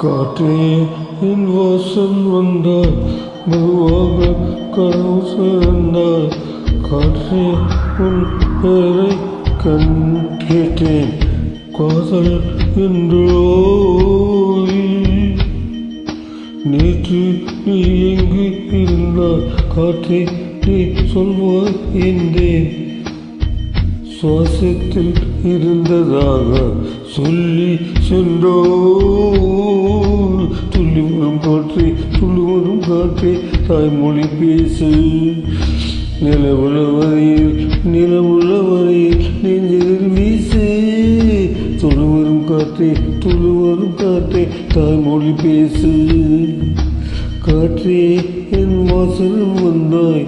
காற்றே என் வாசல் வந்தாய், மெதுவாக கனவு சேர்ந்தாய். காற்றே உன் பெயரை கேட்டேன், காதல் என்றோ. நேற்று நீ எங்கு இருந்தாய், காற்றே நீ சொல்வாய் என்றேன். சுவாசத்தில் இருந்ததாக சொல்லி சென்றோ. துள்ளி வரும் காற்றே, துள்ளி வரும் காற்றே, தாய்மொழி பேசு. நிலவுள்ள வரையில் நெஞ்சில் வீசு. துள்ளி வரும் காற்றே, துள்ளி வரும் காற்றே, தாய்மொழி பேசு. காற்றே என் வாசல் வந்தாய்,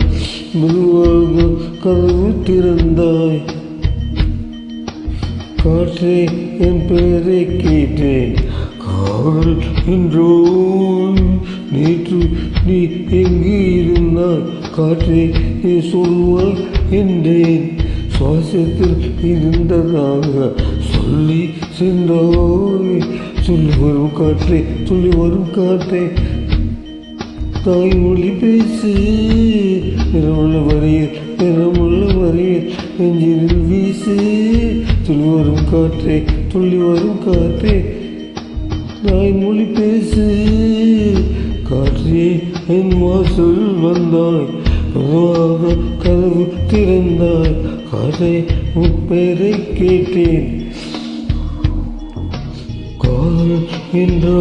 மெதுவாக கதவு திறந்தாய். காற்றே என் பெயரை கேட்டேன், காதல் என்றோ. நேற்று நீ எங்கு இருந்தாய், காற்றே நீ சொல்வாய் என்றேன். சுவாசத்தில் இருந்ததாக சொல்லி சென்றாய். சொல்லி வரும் காற்றே, சொல்லி வரும் காற்றே, தாய்மொழி பேசு. நிறமுள்ள வரையில் நெஞ்சில் வீசு. துள்ளி வரும் காற்றே, துள்ளி வரும் காற்றே, தாய்மொழி பேசு. காற்றே என் வாசல் வந்தாய், மெதுவாக கதவு திறந்தாய். காற்றே உன் பெயரை கேட்டேன், காதல் என்றோ.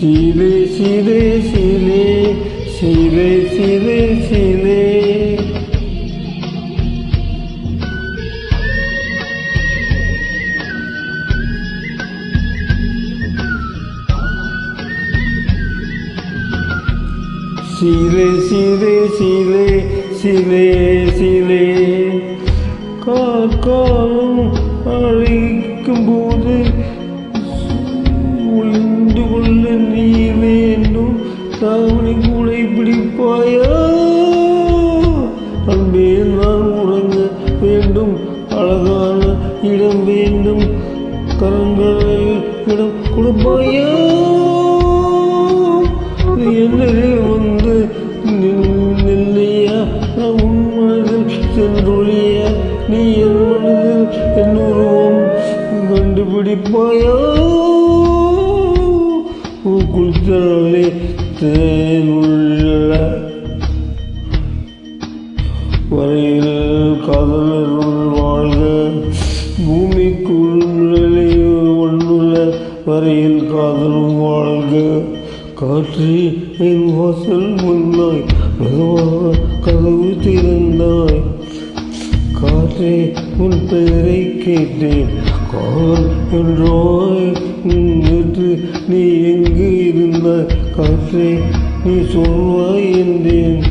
சீலே சீலே சீலே சீலே சீலே சீலே சீலே சீலே சீலே சீலே சீலே. காலம் அழைக்கும் போது ஒளிந்து கொள்ள நீ வேண்டும். தாவணி கூடை பிடிப்பாயா? அன்பே நான் உறங்க வேண்டும், அழகான இடம் வேண்டும். கரங்களில் இடம் கொடுப்பாயா? என்னே வந்து நெல்லையா? நான் உன் மனதில் சென்றொழியா? நீ என் மனதில் என் உருவம் கண்டுபிடிப்பாயா? குளித்தாலே தேனுள்ள வரையில் காதலர்கள் வாழ்க. பூமிக்குள் ஒன்றுள்ள வரையில் காதலும் வாழ்க. காற்றே என் வாசல் வந்தாய், மெதுவாக கதவு திறந்தாய். காற்றே உன் பெயரை கேட்டேன், காதல் என்றாய். நேற்று நீ எங்கு இருந்தாய், காற்றே நீ சொல்வாய் என்றேன்.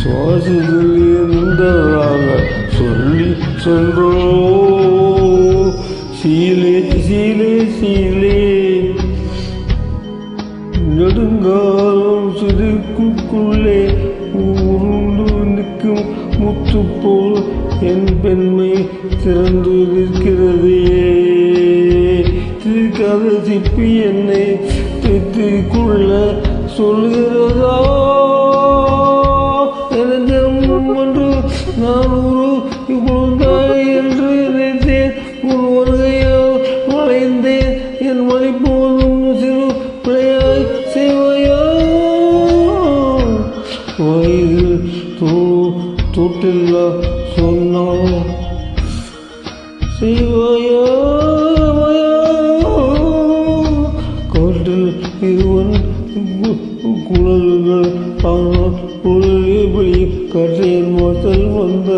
சுவாசத்தில் இருந்ததாக சொல்லி சென்றோ. சீலே சீலே சீலே. நெடுங்காலம் சிறுக்குள்ளே உருண்டு நிற்கும் முத்து போல் என் பெண்மை திறந்து நிற்கிறதே. திருக்காத சிப்பி என்னை தித்திக்குள்ள சொல்கிறதா? நான் ஒரு இப்பொழுதாய் என்று நினைத்தேன். உன் வருகையால் வளைந்தேன். என் வழி போதும் சிறு பிள்ளையாய் செய்வாயா? வயதில் தொட்டில்லா சொன்னால் செய்வாயா? காற்றில் இருவன் குழல்கள் ஆனால் உடனேபடி காற்றேன் மோசல் வந்த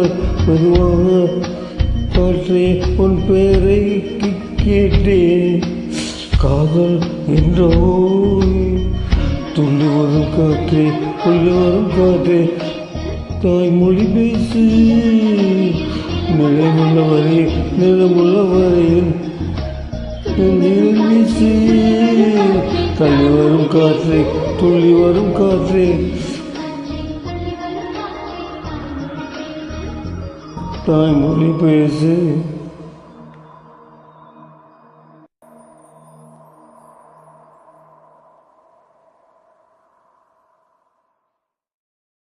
மெதுவாக காற்றே உன் பெயரை கேட்டேன் காதல் என்றோ துள்ளி வரும் காற்றே துள்ளி வரும் காற்றே தாய்மொழி பேசு நிலமுள்ள வரையில் வீசு தள்ளி வரும் காற்றே துள்ளி வரும் காற்றே தாய்மொழி பேசு